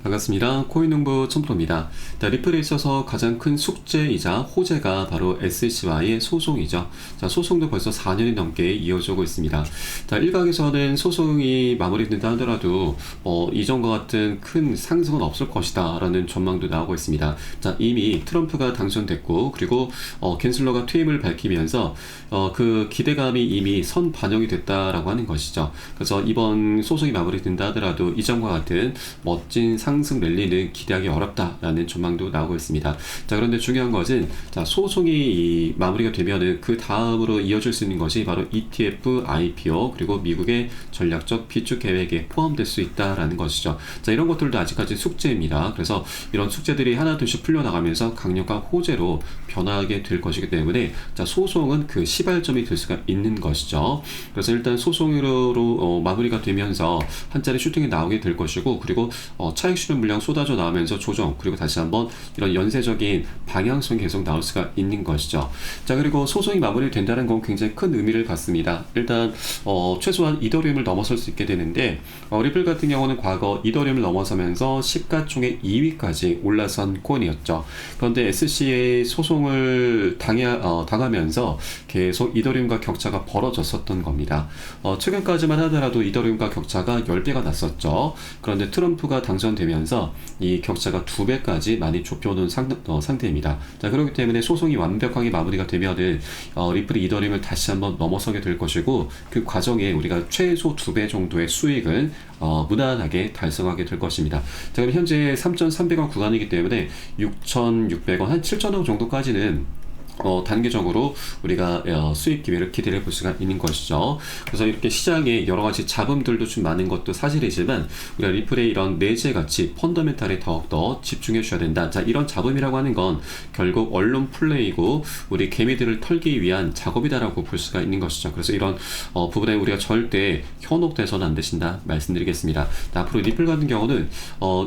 반갑습니다. 코인농부 첨프로입니다. 리플에 있어서 가장 큰 숙제이자 호재가 바로 SC와의 소송이죠. 소송도 벌써 4년이 넘게 이어지고 있습니다. 일각에서는 소송이 마무리된다 하더라도 이전과 같은 큰 상승은 없을 것이다 라는 전망도 나오고 있습니다. 이미 트럼프가 당선됐고 그리고 갠슬러가 퇴임을 밝히면서 그 기대감이 이미 선 반영이 됐다라고 하는 것이죠. 그래서 이번 소송이 마무리된다 하더라도 이전과 같은 멋진 상승 랠리는 기대하기 어렵다라는 전망도 나오고 있습니다. 그런데 중요한 것은 소송이 마무리가 되면은 그 다음으로 이어질 수 있는 것이 바로 ETF, IPO 그리고 미국의 전략적 비축 계획에 포함될 수 있다라는 것이죠. 이런 것들도 아직까지 숙제입니다. 그래서 이런 숙제들이 하나둘씩 풀려나가면서 강력한 호재로 변화하게 될 것이기 때문에 소송은 그 시발점이 될 수가 있는 것이죠. 그래서 일단 소송으로 마무리가 되면서 한 자리 슈팅이 나오게 될 것이고 그리고 차익 실현 물량 쏟아져 나오면서 조정 그리고 다시 한번 이런 연쇄적인 방향성이 계속 나올 수가 있는 것이죠. 그리고 소송이 마무리된다는 건 굉장히 큰 의미를 갖습니다. 일단 최소한 이더리움을 넘어설 수 있게 되는데 리플 같은 경우는 과거 이더리움을 넘어서면서 시가총액 2위까지 올라선 코인이었죠. 그런데 SC의 소송을 당하면서 계속 이더리움과 격차가 벌어졌었던 겁니다. 최근까지만 하더라도 이더리움과 격차가 10배가 났었죠. 그런데 트럼프가 당선되면서 이 격차가 2배까지 많이 좁혀놓은 상태입니다. 그렇기 때문에 소송이 완벽하게 마무리가 되면은 리플이 이더리움을 다시 한번 넘어서게 될 것이고 그 과정에 우리가 최소 2배 정도의 수익을 무난하게 달성하게 될 것입니다. 그럼 현재 3,300원 구간이기 때문에 6,600원 한 7,000원 정도까지는 단계적으로 우리가 수익 기회를 기대해 볼 수가 있는 것이죠. 그래서 이렇게 시장에 여러 가지 잡음들도 좀 많은 것도 사실이지만 우리가 리플의 이런 내재 가치, 펀더멘탈에 더욱더 집중해 주셔야 된다. 이런 잡음이라고 하는 건 결국 언론 플레이고 우리 개미들을 털기 위한 작업이다라고 볼 수가 있는 것이죠. 그래서 이런 부분에 우리가 절대 현혹돼서는 안 되신다 말씀드리겠습니다. 앞으로 리플 같은 경우는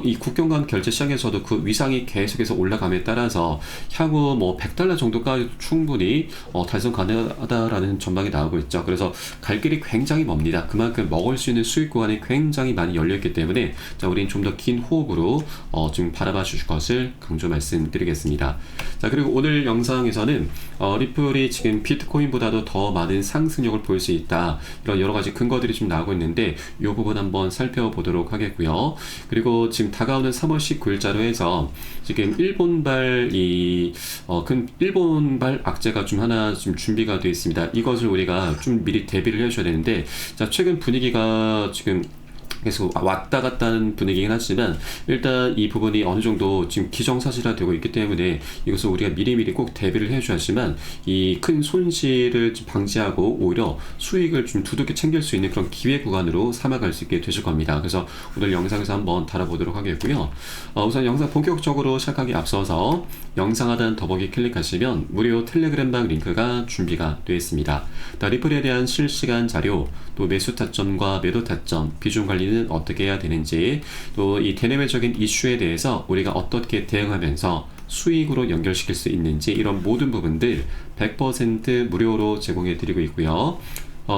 이 국경 간 결제 시장에서도 그 위상이 계속해서 올라감에 따라서 향후 $100 정도까지 충분히 달성 가능하다라는 전망이 나오고 있죠. 그래서 갈 길이 굉장히 멉니다. 그만큼 먹을 수 있는 수익 구간이 굉장히 많이 열려있기 때문에 우리는 좀 더 긴 호흡으로 좀 바라봐 주실 것을 강조 말씀드리겠습니다. 그리고 오늘 영상에서는 리플이 지금 비트코인보다도 더 많은 상승력을 보일 수 있다. 이런 여러 가지 근거들이 좀 나오고 있는데 이 부분 한번 살펴보도록 하겠고요. 그리고 지금 다가오는 3월 19일자로 해서 지금 일본발 일본발 악재가 좀 하나 좀 준비가 되어 있습니다. 이것을 우리가 좀 미리 대비를 해줘야 되는데 최근 분위기가 지금 계속 왔다 갔다 하는 분위기긴 하지만 일단 이 부분이 어느 정도 지금 기정사실화되고 있기 때문에 이것을 우리가 미리미리 꼭 대비를 해줘야지만 이 큰 손실을 좀 방지하고 오히려 수익을 좀 두둑히 챙길 수 있는 그런 기회 구간으로 삼아갈 수 있게 되실 겁니다. 그래서 오늘 영상에서 한번 다뤄보도록 하겠고요. 우선 영상 본격적으로 시작하기 앞서서 영상 하단 더보기 클릭하시면 무료 텔레그램방 링크가 준비가 되어 있습니다. 리플에 대한 실시간 자료, 또 매수 타점과 매도 타점, 비중 관리는 어떻게 해야 되는지, 또 이 대내외적인 이슈에 대해서 우리가 어떻게 대응하면서 수익으로 연결시킬 수 있는지 이런 모든 부분들 100% 무료로 제공해 드리고 있고요.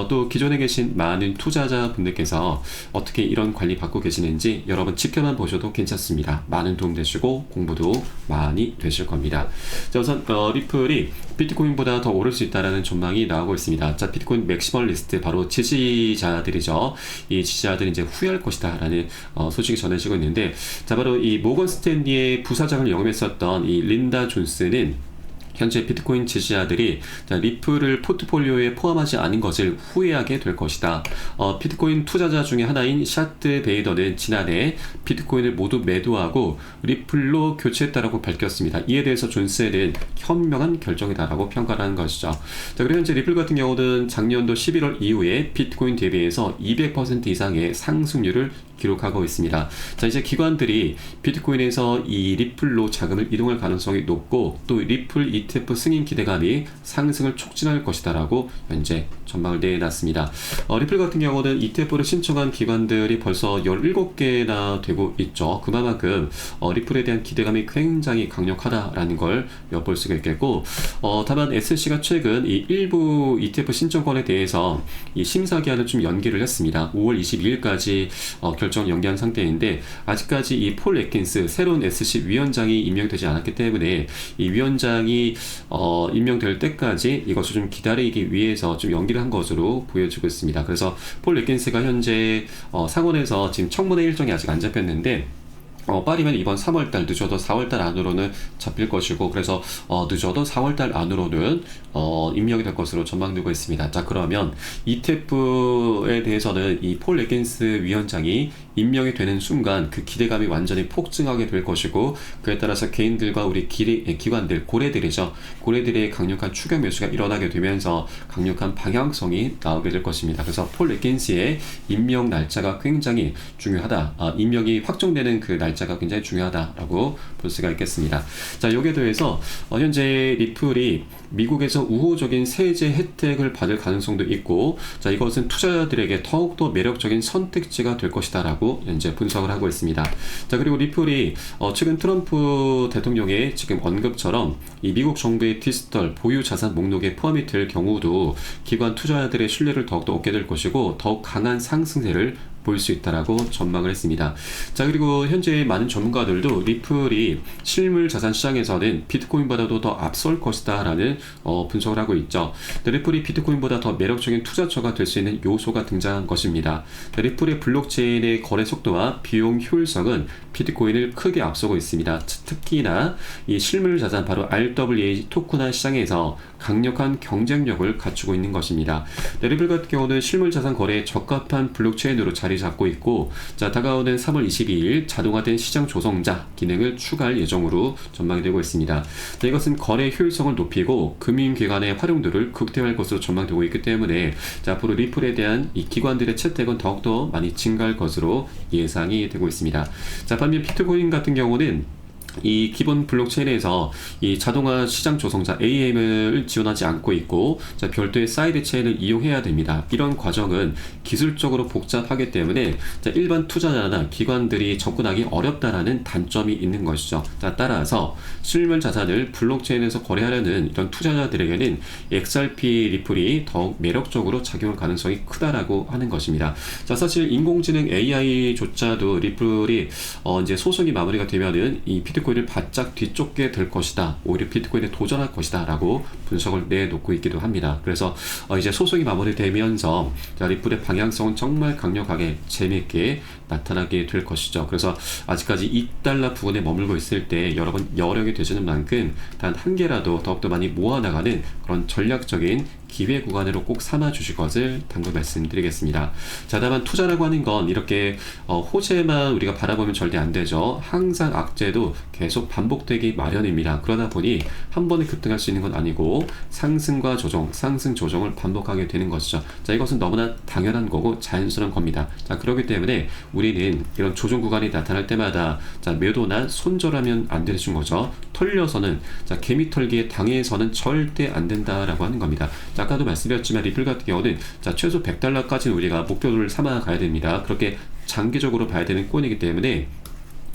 또 기존에 계신 많은 투자자분들께서 어떻게 이런 관리 받고 계시는지 여러분 지켜만 보셔도 괜찮습니다. 많은 도움 되시고 공부도 많이 되실 겁니다. 우선 리플이 비트코인보다 더 오를 수 있다는 전망이 나오고 있습니다. 비트코인 맥시멀리스트 바로 지지자들이죠. 이 지지자들이 이제 후회할 것이다 라는 소식이 전해지고 있는데 바로 이 모건 스탠리의 부사장을 역임했었던 이 린다 존스는 현재 비트코인 지지자들이 리플을 포트폴리오에 포함하지 않은 것을 후회하게 될 것이다. 비트코인 투자자 중에 하나인 샤트 베이더는 지난해 비트코인을 모두 매도하고 리플로 교체했다라고 밝혔습니다. 이에 대해서 존스는 현명한 결정이다라고 평가를 하는 것이죠. 그리고 현재 리플 같은 경우는 작년도 11월 이후에 비트코인 대비해서 200% 이상의 상승률을 기록하고 있습니다. 이제 기관들이 비트코인에서 이 리플로 자금을 이동할 가능성이 높고 또 리플 ETF 승인 기대감이 상승을 촉진할 것이다라고 현재 전망을 내놨습니다. 리플 같은 경우는 ETF를 신청한 기관들이 벌써 17개나 되고 있죠. 그만큼 리플에 대한 기대감이 굉장히 강력하다라는 걸 엿볼 수가 있겠고, 다만 SC가 최근 이 일부 ETF 신청권에 대해서 이 심사 기한을 좀 연기를 했습니다. 5월 22일까지 결정 연기한 상태인데, 아직까지 이 폴 애킨스 새로운 SC 위원장이 임명되지 않았기 때문에 이 위원장이 임명될 때까지 이것을 좀 기다리기 위해서 좀 연기를 한 것으로 보여지고 있습니다. 그래서 폴 애킨스가 현재 상원에서 지금 청문회 일정이 아직 안 잡혔는데, 빠르면 이번 3월달, 늦어도 4월달 안으로는 잡힐 것이고, 그래서 늦어도 4월달 안으로는 임명이 될 것으로 전망되고 있습니다. 자, 그러면 ETF에 대해서는 이 폴 애킨스 위원장이 임명이 되는 순간 그 기대감이 완전히 폭증하게 될 것이고, 그에 따라서 개인들과 우리 기관들, 고래들이죠. 고래들의 강력한 추격 매수가 일어나게 되면서 강력한 방향성이 나오게 될 것입니다. 그래서 폴 애킨스의 임명 날짜가 굉장히 중요하다. 임명이 확정되는 그 날짜가 굉장히 중요하다라고 볼 수가 있겠습니다. 자, 여기에 대해서 현재 리플이 미국에서 우호적인 세제 혜택을 받을 가능성도 있고, 자, 이것은 투자자들에게 더욱더 매력적인 선택지가 될 것이다라고 현재 분석을 하고 있습니다. 자, 그리고 리플이 최근 트럼프 대통령의 지금 언급처럼 이 미국 정부의 디지털 보유 자산 목록에 포함이 될 경우도 기관 투자자들의 신뢰를 더욱더 얻게 될 것이고, 더욱 강한 상승세를 볼 수 있다라고 전망을 했습니다. 자, 그리고 현재 많은 전문가들도 리플이 실물 자산 시장에서는 비트코인보다도 더 앞설 것이다라는 분석을 하고 있죠. 리플이 비트코인보다 더 매력적인 투자처가 될 수 있는 요소가 등장한 것입니다. 리플의 블록체인의 거래 속도와 비용 효율성은 비트코인을 크게 앞서고 있습니다. 특히나 이 실물 자산, 바로 RWA 토큰화 시장에서 강력한 경쟁력을 갖추고 있는 것입니다. 리플 같은 경우는 실물 자산 거래에 적합한 블록체인으로 자리 잡고 있고, 자, 다가오는 3월 22일 자동화된 시장 조성자 기능을 추가할 예정으로 전망이 되고 있습니다. 자, 이것은 거래 효율성을 높이고 금융기관의 활용도를 극대화할 것으로 전망되고 있기 때문에, 자, 앞으로 리플에 대한 이 기관들의 채택은 더욱더 많이 증가할 것으로 예상이 되고 있습니다. 자, 반면 비트코인 같은 경우는 이 기본 블록체인에서 이 자동화 시장 조성자 AM을 지원하지 않고 있고, 자, 별도의 사이드 체인을 이용해야 됩니다. 이런 과정은 기술적으로 복잡하기 때문에, 자, 일반 투자자나 기관들이 접근하기 어렵다라는 단점이 있는 것이죠. 자, 따라서 실물 자산을 블록체인에서 거래하려는 이런 투자자들에게는 XRP 리플이 더욱 매력적으로 작용할 가능성이 크다라고 하는 것입니다. 자, 사실 인공지능 AI조차도 리플이 이제 소송이 마무리가 되면은 이 비트코인을 바짝 뒤쫓게 될 것이다, 오히려 비트코인에 도전할 것이다 라고 분석을 내놓고 있기도 합니다. 그래서 이제 소송이 마무리되면서, 자, 리플의 방향성은 정말 강력하게 재미있게 나타나게 될 것이죠. 그래서 아직까지 $2 부근에 머물고 있을 때 여러분 여력이 되시는 만큼 단 한 개라도 더욱더 많이 모아나가는 그런 전략적인 기회 구간으로 꼭 삼아 주실 것을 당부 말씀드리겠습니다. 자, 다만 투자라고 하는 건 이렇게 호재만 우리가 바라보면 절대 안 되죠. 항상 악재도 계속 반복되기 마련입니다. 그러다 보니 한 번에 급등할 수 있는 건 아니고 상승과 조정, 상승 조정을 반복하게 되는 것이죠. 자, 이것은 너무나 당연한 거고 자연스러운 겁니다. 자, 그렇기 때문에 우리는 이런 조정 구간이 나타날 때마다, 자, 매도나 손절하면 안 되는 거죠. 털려서는, 자, 개미 털기에 당해서는 절대 안 된다라고 하는 겁니다. 자, 아까도 말씀드렸지만 리플 같은 경우는, 자, 최소 $100까지는 우리가 목표를 삼아 가야 됩니다. 그렇게 장기적으로 봐야 되는 코인이기 때문에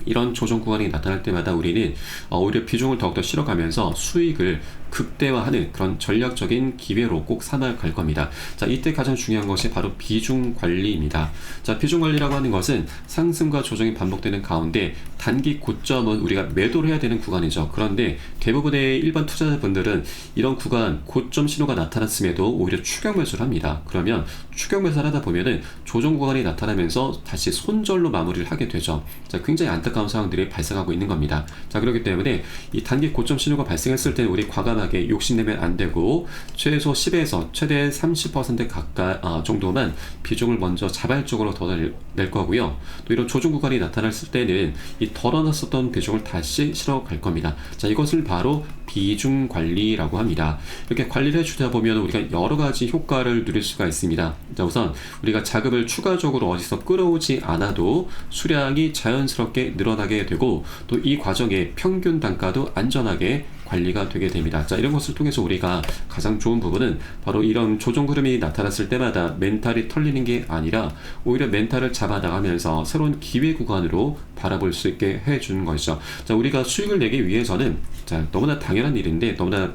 이런 조정 구간이 나타날 때마다 우리는 오히려 비중을 더욱더 실어가면서 수익을 극대화하는 그런 전략적인 기회로 꼭 삼아갈 겁니다. 자, 이때 가장 중요한 것이 바로 비중 관리입니다. 자, 비중 관리라고 하는 것은 상승과 조정이 반복되는 가운데 단기 고점은 우리가 매도를 해야 되는 구간이죠. 그런데 대부분의 일반 투자자분들은 이런 구간 고점 신호가 나타났음에도 오히려 추격 매수를 합니다. 그러면 추격 매수를 하다 보면은 조정 구간이 나타나면서 다시 손절로 마무리를 하게 되죠. 자, 굉장히 안타까운 상황들이 발생하고 있는 겁니다. 자, 그렇기 때문에 이 단기 고점 신호가 발생했을 때는 우리 과감하게 욕심내면 안 되고, 최소 10에서 최대 30% 가까이 정도만 비중을 먼저 자발적으로 더 낼 거고요. 또 이런 조정 구간이 나타났을 때는 이 덜어놨었던 비중을 다시 실어 갈 겁니다. 자, 이것을 바로 비중 관리라고 합니다. 이렇게 관리를 해주다 보면 우리가 여러 가지 효과를 누릴 수가 있습니다. 자, 우선 우리가 자금을 추가적으로 어디서 끌어오지 않아도 수량이 자연스럽게 늘어나게 되고, 또 이 과정에 평균 단가도 안전하게 관리가 되게 됩니다. 자, 이런 것을 통해서 우리가 가장 좋은 부분은 바로 이런 조정 흐름이 나타났을 때마다 멘탈이 털리는 게 아니라 오히려 멘탈을 잡아나가면서 새로운 기회 구간으로 바라볼 수 있게 해주는 것이죠. 자, 우리가 수익을 내기 위해서는 자, 너무나 당연한 일인데 너무나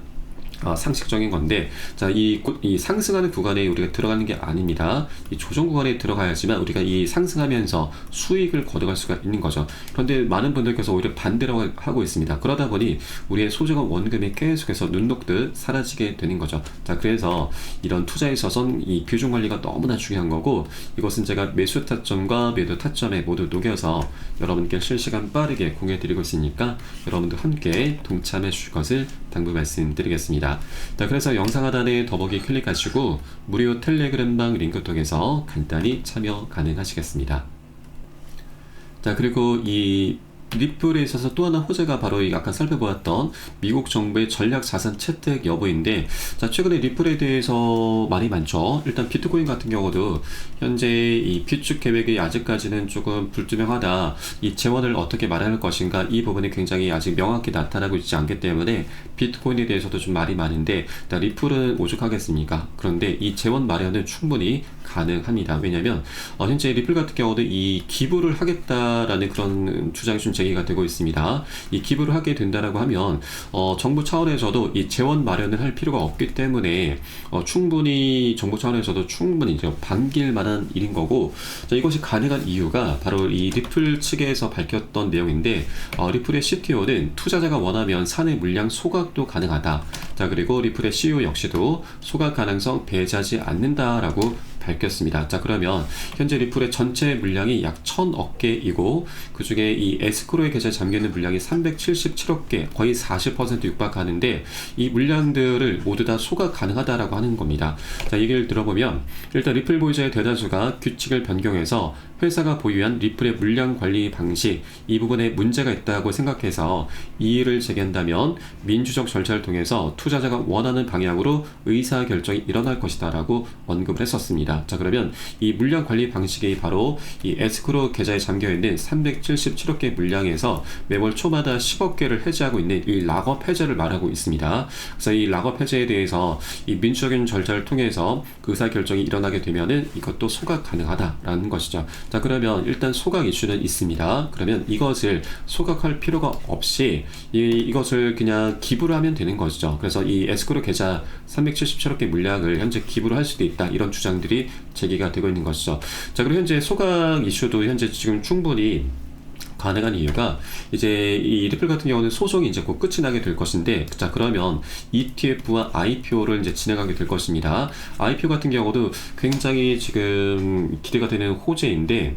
상식적인 건데, 자, 이 상승하는 구간에 우리가 들어가는 게 아닙니다. 이 조정 구간에 들어가야지만 우리가 이 상승하면서 수익을 거둬갈 수가 있는 거죠. 그런데 많은 분들께서 오히려 반대로 하고 있습니다. 그러다 보니 우리의 소중한 원금이 계속해서 눈 녹듯 사라지게 되는 거죠. 자, 그래서 이런 투자에 있어서는 이 비중 관리가 너무나 중요한 거고, 이것은 제가 매수 타점과 매도 타점에 모두 녹여서 여러분께 실시간 빠르게 공유해 드리고 있으니까 여러분도 함께 동참해 주실 것을 당부 말씀드리겠습니다. 자, 그래서 영상 하단에 더보기 클릭하시고 무료 텔레그램방 링크 통해서 간단히 참여 가능하시겠습니다. 자, 그리고 이 리플에 있어서 또 하나 호재가 바로 이 아까 살펴보았던 미국 정부의 전략 자산 채택 여부인데, 자, 최근에 리플에 대해서 말이 많죠. 일단 비트코인 같은 경우도 현재 이 비축 계획이 아직까지는 조금 불투명하다, 이 재원을 어떻게 마련할 것인가, 이 부분이 굉장히 아직 명확히 나타나고 있지 않기 때문에 비트코인에 대해서도 좀 말이 많은데, 리플은 오죽하겠습니까? 그런데 이 재원 마련은 충분히 가능합니다. 왜냐하면 현재 리플 같은 경우도 이 기부를 하겠다라는 그런 주장이 좀 제기가 되고 있습니다. 이 기부를 하게 된다라고 하면 정부 차원에서도 이 재원 마련을 할 필요가 없기 때문에 충분히 정부 차원에서도 충분히 이제 반길 만한 일인 거고, 자, 이것이 가능한 이유가 바로 이 리플 측에서 밝혔던 내용인데, 리플의 CTO는 투자자가 원하면 사내 물량 소각도 가능하다. 자, 그리고 리플의 CEO 역시도 소각 가능성 배제하지 않는다라고 밝혔습니다. 자, 그러면 현재 리플의 전체 물량이 약 1000억 개이고, 그 중에 이 에스크로의 계좌에 잠겨있는 물량이 377억 개, 거의 40% 육박하는데, 이 물량들을 모두 다 소각 가능하다라고 하는 겁니다. 자, 얘기를 들어보면 일단 리플 보유자의 대다수가 규칙을 변경해서 회사가 보유한 리플의 물량 관리 방식, 이 부분에 문제가 있다고 생각해서 이의를 제기한다면 민주적 절차를 통해서 투자자가 원하는 방향으로 의사결정이 일어날 것이다 라고 언급을 했었습니다. 자, 그러면 이 물량 관리 방식이 바로 이 에스크로 계좌에 잠겨있는 377억 개 물량에서 매월 초마다 10억 개를 해지하고 있는 이 락업 해제를 말하고 있습니다. 그래서 이 락업 해제에 대해서 이 민주적인 절차를 통해서 그 의사결정이 일어나게 되면은 이것도 소각 가능하다라는 것이죠. 자, 그러면 일단 소각 이슈는 있습니다. 그러면 이것을 소각할 필요가 없이 이것을 그냥 기부를 하면 되는 것이죠. 그래서 이 에스크로 계좌 377억 개 물량을 현재 기부를 할 수도 있다, 이런 주장들이 제기가 되고 있는 것이죠. 자, 그리고 현재 소각 이슈도 현재 지금 충분히 가능한 이유가, 이제 이 리플 같은 경우는 소송이 이제 곧 끝이 나게 될 것인데, 자, 그러면 ETF와 IPO를 이제 진행하게 될 것입니다. IPO 같은 경우도 굉장히 지금 기대가 되는 호재인데,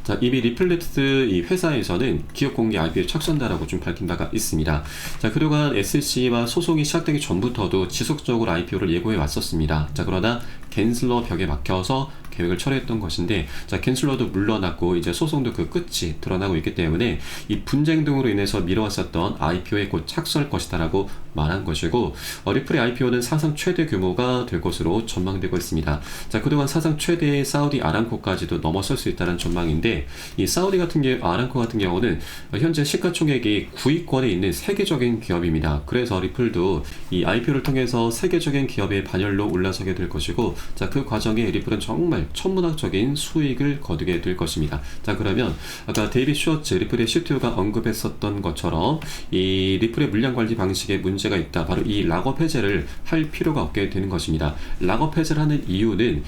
자, 이미 리플렉스 이 회사에서는 기업 공개 IPO에 착수한다라고 좀 밝힌 바가 있습니다. 자, 그동안 SEC와 소송이 시작되기 전부터도 지속적으로 IPO를 예고해 왔었습니다. 자, 그러나 갠슬러 벽에 막혀서 계획을 철회했던 것인데, 자, 갠슬러도 물러났고 이제 소송도 그 끝이 드러나고 있기 때문에 이 분쟁 등으로 인해서 미뤄왔었던 IPO에 곧 착수할 것이다라고 말한 것이고, 리플의 IPO는 사상 최대 규모가 될 것으로 전망되고 있습니다. 자, 그동안 사상 최대의 사우디 아람코까지도 넘어설 수 있다는 전망인데, 이 사우디 같은 경우, 아람코 같은 경우는 현재 시가총액이 9위권에 있는 세계적인 기업입니다. 그래서 리플도 이 IPO를 통해서 세계적인 기업의 반열로 올라서게 될 것이고, 자, 그 과정에 리플은 정말 천문학적인 수익을 거두게 될 것입니다. 자, 그러면 아까 데이빗 슈워츠 리플의 CTO가 언급했었던 것처럼 이 리플의 물량 관리 방식에 문제가 있다, 바로 이 락업 해제를 할 필요가 없게 되는 것입니다. 락업 해제를 하는 이유는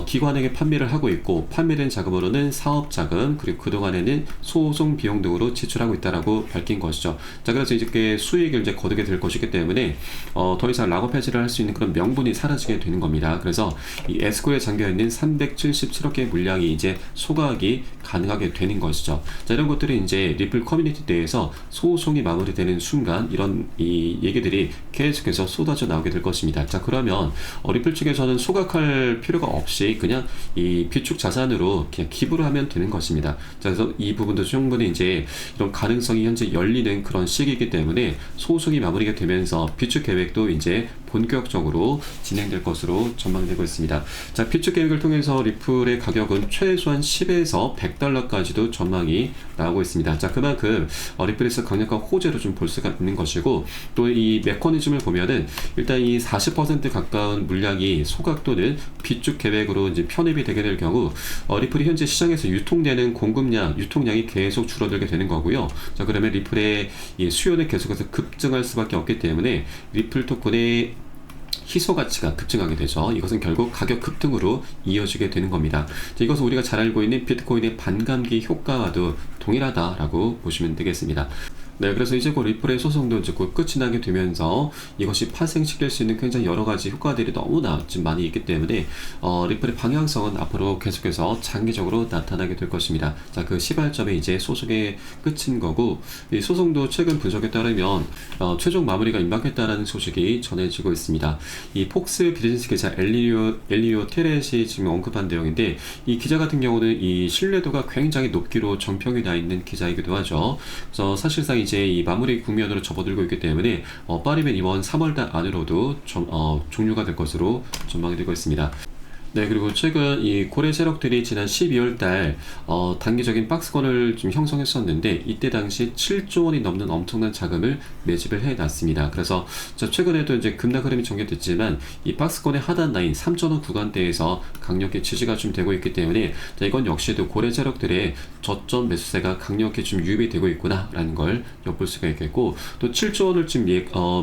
기관에게 판매를 하고 있고, 판매된 자금으로는 사업 자금, 그리고 그동안에는 소송 비용 등으로 지출하고 있다라고 밝힌 것이죠. 자, 그래서 이제 수익을 이제 거두게 될 것이기 때문에 더 이상 락업 해제를 할 수 있는 그런 명분이 사라지게 되는 겁니다. 그래서 이 에스코에 잠겨있는 377억 개의 물량이 이제 소각이 가능하게 되는 것이죠. 자, 이런 것들이 이제 리플 커뮤니티 내에서 소송이 마무리되는 순간 이런 이 얘기들이 계속해서 쏟아져 나오게 될 것입니다. 자, 그러면 리플 측에서는 소각할 필요가 없이 그냥 이 비축 자산으로 그냥 기부를 하면 되는 것입니다. 자, 그래서 이 부분도 충분히 이제 이런 가능성이 현재 열리는 그런 시기이기 때문에 소송이 마무리가 되면서 비축 계획도 이제 본격적으로 진행될 것으로 전망되고 있습니다. 자, 피축 계획을 통해서 리플의 가격은 최소한 10에서 100달러까지도 전망이 나오고 있습니다. 자, 그만큼 리플에서 강력한 호재로 좀 볼 수가 있는 것이고, 또 이 메커니즘을 보면은 일단 이 40% 가까운 물량이 소각 또는 비축 계획으로 이제 편입이 되게 될 경우 리플이 현재 시장에서 유통되는 유통량이 계속 줄어들게 되는 거고요. 자, 그러면 리플의 이 수요는 계속해서 급증할 수밖에 없기 때문에 리플 토큰의 희소 가치가 급증하게 되죠. 이것은 결국 가격 급등으로 이어지게 되는 겁니다. 자, 이것은 우리가 잘 알고 있는 비트코인의 반감기 효과와도 동일하다라고 보시면 되겠습니다. 네, 그래서 이제 곧 리플의 소송도 이제 곧 끝이 나게 되면서 이것이 파생시킬 수 있는 굉장히 여러 가지 효과들이 너무나 지금 많이 있기 때문에 리플의 방향성은 앞으로 계속해서 장기적으로 나타나게 될 것입니다. 자, 그 시발점이 이제 소송의 끝인 거고, 이 소송도 최근 분석에 따르면 최종 마무리가 임박했다라는 소식이 전해지고 있습니다. 이 폭스 비즈니스 기자 엘리오 테렛이 지금 언급한 내용인데, 이 기자 같은 경우는 이 신뢰도가 굉장히 높기로 정평이 나 있는 기자이기도 하죠. 그래서 사실상 이제 이 마무리 국면으로 접어들고 있기 때문에 빠르면 이번 3월달 안으로도 종료가 될 것으로 전망이 되고 있습니다. 네, 그리고 최근 이 고래 세력들이 지난 12월 달 단기적인 박스권을 좀 형성했었는데, 이때 당시 7조 원이 넘는 엄청난 자금을 매집을 해놨습니다. 그래서 최근에도 이제 급락 흐름이 전개됐지만 이 박스권의 하단 라인 3천 원 구간대에서 강력히 지지가 좀 되고 있기 때문에, 자, 이건 역시도 고래 세력들의 저점 매수세가 강력히 좀 유입이 되고 있구나라는 걸 엿볼 수가 있겠고, 또 7조 원을 지금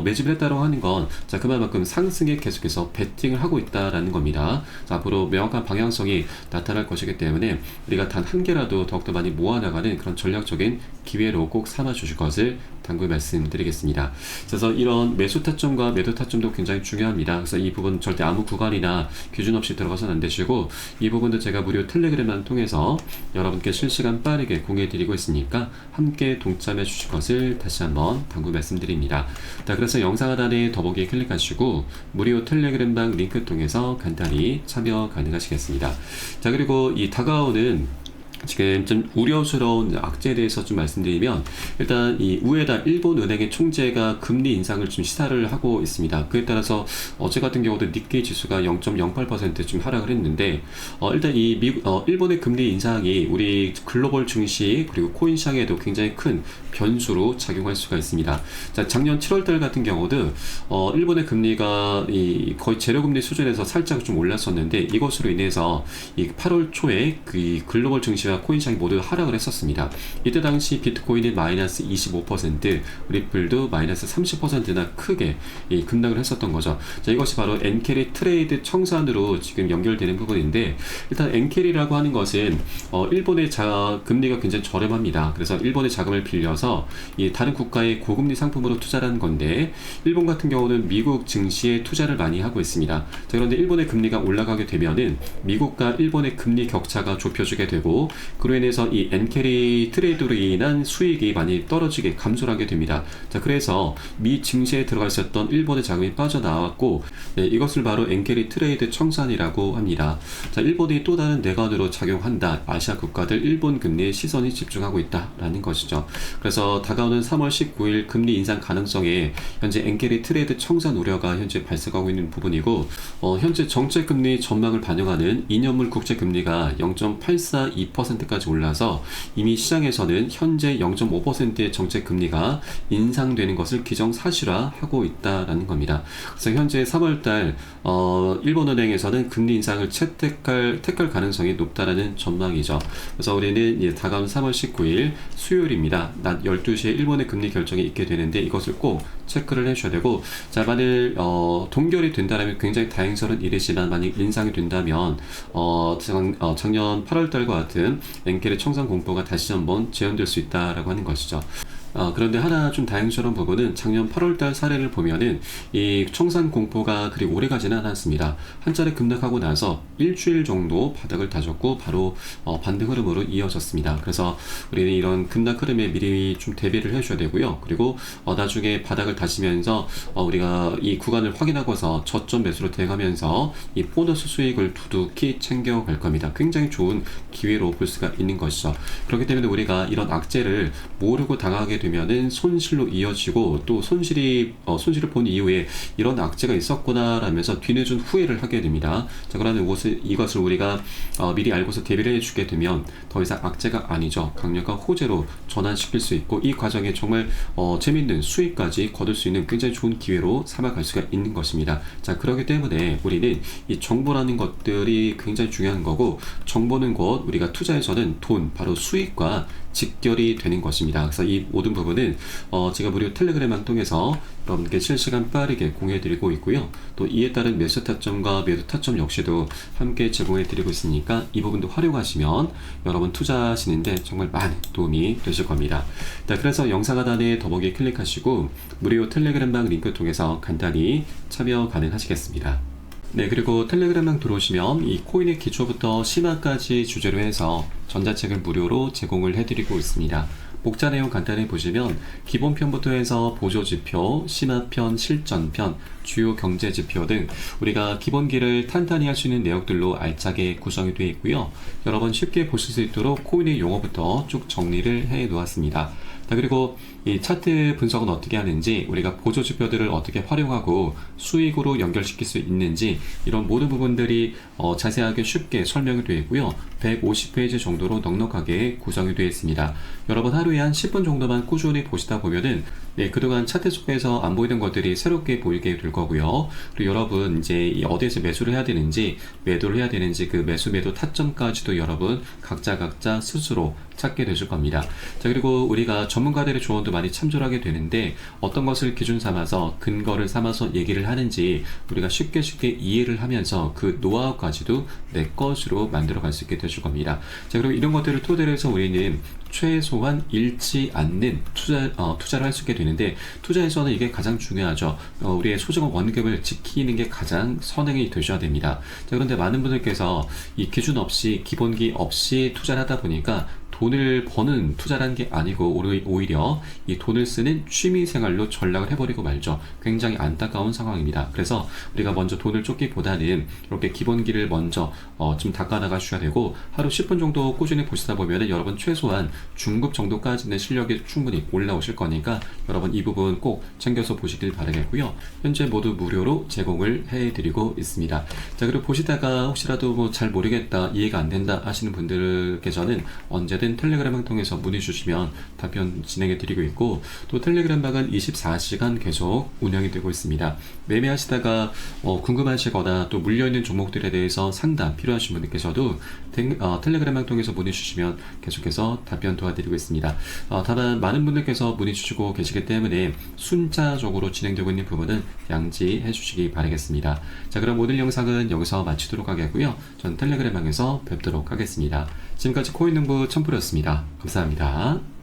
매집을 했다고 하는 건, 자, 그만큼 상승에 계속해서 베팅을 하고 있다라는 겁니다. 자, 앞으로 명확한 방향성이 나타날 것이기 때문에 우리가 단 한 개라도 더욱더 많이 모아나가는 그런 전략적인 기회로 꼭 삼아 주실 것을 당부히 말씀드리겠습니다. 그래서 이런 매수 타점과 매도 타점도 굉장히 중요합니다. 그래서 이 부분 절대 아무 구간이나 기준 없이 들어가서는 안 되시고, 이 부분도 제가 무료 텔레그램만 통해서 여러분께 실시간 빠르게 공유해 드리고 있으니까 함께 동참해 주실 것을 다시 한번 당부 말씀드립니다. 자, 그래서 영상 하단에 더보기에 클릭하시고 무료 텔레그램방 링크 통해서 간단히 참여 가능하시겠습니다. 자, 그리고 이 다가오는 지금 좀 우려스러운 악재에 대해서 좀 말씀드리면, 일단 이 우에다 일본은행의 총재가 금리 인상을 좀 시사를 하고 있습니다. 그에 따라서 어제 같은 경우도 니케이 지수가 0.08% 좀 하락을 했는데, 일단 이 일본의 금리 인상이 우리 글로벌 증시 그리고 코인 시장에도 굉장히 큰 변수로 작용할 수가 있습니다. 자, 작년 7월달 같은 경우도 일본의 금리가 거의 제로금리 수준에서 살짝 좀 올랐었는데, 이것으로 인해서 이 8월 초에 그 글로벌 증시와 코인 시장이 모두 하락을 했었습니다. 이때 당시 비트코인이 마이너스 25%, 리플도 마이너스 30%나 크게 급락을 했었던 거죠. 자, 이것이 바로 엔캐리 트레이드 청산으로 지금 연결되는 부분인데, 일단 엔캐리라고 하는 것은 일본의 금리가 굉장히 저렴합니다. 그래서 일본의 자금을 빌려서 이 다른 국가의 고금리 상품으로 투자하는 건데, 일본 같은 경우는 미국 증시에 투자를 많이 하고 있습니다. 자, 그런데 일본의 금리가 올라가게 되면은 미국과 일본의 금리 격차가 좁혀지게 되고, 그로 인해서 이 엔캐리 트레이드로 인한 수익이 많이 떨어지게 감소하게 됩니다. 자, 그래서 미 증시에 들어가 있었던 일본의 자금이 빠져나왔고, 네, 이것을 바로 엔캐리 트레이드 청산이라고 합니다. 자, 일본이 또 다른 내관으로 작용한다. 아시아 국가들 일본 금리에 시선이 집중하고 있다라는 것이죠. 그래서 다가오는 3월 19일 금리 인상 가능성에 현재 엔캐리 트레이드 청산 우려가 현재 발생하고 있는 부분이고, 현재 정책 금리 전망을 반영하는 2년물 국채 금리가 0.842%까지 올라서 이미 시장에서는 현재 0.5%의 정책 금리가 인상되는 것을 기정사실화하고 있다라는 겁니다. 그래서 현재 3월달 일본은행에서는 금리 인상을 택할 가능성이 높다라는 전망이죠. 그래서 우리는 다가온 3월 19일 수요일입니다. 낮 12시에 일본의 금리 결정이 있게 되는데, 이것을 꼭 체크를 해주셔야 되고, 자, 만일 동결이 된다면 굉장히 다행스러운 일이지만, 만약 인상이 된다면 작년 8월달과 같은 엔캐리 청산 공포가 다시 한번 재현될 수 있다라고 하는 것이죠. 그런데 하나 좀 다행스러운 부분은 작년 8월달 사례를 보면은 이 청산 공포가 그리 오래 가지는 않았습니다. 한 차례 급락하고 나서 일주일 정도 바닥을 다졌고 바로 반등 흐름으로 이어졌습니다. 그래서 우리는 이런 급락 흐름에 미리 좀 대비를 해줘야 되고요. 그리고 나중에 바닥을 다지면서 우리가 이 구간을 확인하고서 저점 매수로 대응하면서 이 보너스 수익을 두둑히 챙겨갈 겁니다. 굉장히 좋은 기회로 볼 수가 있는 것이죠. 그렇기 때문에 우리가 이런 악재를 모르고 당하게 되면은 손실로 이어지고 또 손실을 본 이후에 이런 악재가 있었구나라면서 뒤늦은 후회를 하게 됩니다. 자, 그러면 이것을 우리가 미리 알고서 대비를 해주게 되면 더 이상 악재가 아니죠. 강력한 호재로 전환시킬 수 있고 이 과정에 정말 재밌는 수익까지 거둘 수 있는 굉장히 좋은 기회로 삼아갈 수가 있는 것입니다. 자, 그렇기 때문에 우리는 이 정보라는 것들이 굉장히 중요한 거고, 정보는 곧 우리가 투자에서는 돈, 바로 수익과 직결이 되는 것입니다. 그래서 이 모든 부분은 제가 무료 텔레그램을 통해서 여러분께 실시간 빠르게 공유해드리고 있고요. 또 이에 따른 매수 타점과 매도 타점 역시도 함께 제공해드리고 있으니까 이 부분도 활용하시면 여러분 투자하시는데 정말 많은 도움이 되실 겁니다. 자, 그래서 영상 하단에 더보기 클릭하시고 무료 텔레그램방 링크 통해서 간단히 참여 가능하시겠습니다. 네, 그리고 텔레그램방 들어오시면 이 코인의 기초부터 심화까지 주제로 해서 전자책을 무료로 제공을 해드리고 있습니다. 목차 내용 간단히 보시면 기본편부터 해서 보조지표, 심화편, 실전편, 주요 경제지표 등 우리가 기본기를 탄탄히 할 수 있는 내용들로 알차게 구성이 되어 있고요. 여러 번 쉽게 보실 수 있도록 코인의 용어부터 쭉 정리를 해 놓았습니다. 자, 그리고 이 차트 분석은 어떻게 하는지, 우리가 보조지표들을 어떻게 활용하고 수익으로 연결시킬 수 있는지, 이런 모든 부분들이 자세하게 쉽게 설명이 되어 있고요. 150페이지 정도로 넉넉하게 구성이 되어 있습니다. 여러분 하루에 한 10분 정도만 꾸준히 보시다 보면은 그동안 차트 속에서 안 보이던 것들이 새롭게 보이게 될 거고요. 그리고 여러분 이제 어디에서 매수를 해야 되는지, 매도를 해야 되는지, 그 매도 타점까지도 여러분 각자 스스로 찾게 되실 겁니다. 자, 그리고 우리가 전문가들의 조언도 많이 참조를 하게 되는데, 어떤 것을 기준 삼아서 근거를 삼아서 얘기를 하는지 우리가 쉽게 이해를 하면서 그 노하우까지도 내 것으로 만들어 갈 수 있게 되실 겁니다. 자, 그리고 이런 것들을 토대로 해서 우리는 최소한 잃지 않는 투자를 할 수 있게 되는데, 투자에서는 이게 가장 중요하죠. 우리의 소중한 원금을 지키는 게 가장 선행이 되셔야 됩니다. 자, 그런데 많은 분들께서 이 기준 없이, 기본기 없이 투자를 하다 보니까 돈을 버는 투자라는 게 아니고 오히려 이 돈을 쓰는 취미생활로 전락을 해버리고 말죠. 굉장히 안타까운 상황입니다. 그래서 우리가 먼저 돈을 쫓기보다는 이렇게 기본기를 먼저 좀 닦아나가 주셔야 되고, 하루 10분 정도 꾸준히 보시다 보면 여러분 최소한 중급 정도까지는 실력이 충분히 올라오실 거니까 여러분 이 부분 꼭 챙겨서 보시길 바라겠고요. 현재 모두 무료로 제공을 해드리고 있습니다. 자, 그리고 보시다가 혹시라도 뭐 잘 모르겠다, 이해가 안 된다 하시는 분들께서는 언제든 텔레그램을 통해서 문의 주시면 답변 진행해 드리고 있고, 또 텔레그램 방은 24시간 계속 운영이 되고 있습니다. 매매하시다가 궁금하시거나 또 물려있는 종목들에 대해서 상담 필요하신 분들께서도 텔레그램 방 통해서 문의 주시면 계속해서 답변 도와드리고 있습니다. 다만 많은 분들께서 문의 주시고 계시기 때문에 순차적으로 진행되고 있는 부분은 양지해 주시기 바라겠습니다. 자, 그럼 오늘 영상은 여기서 마치도록 하겠고요. 전 텔레그램 방에서 뵙도록 하겠습니다. 지금까지 코인농부 첨프였습니다. 감사합니다.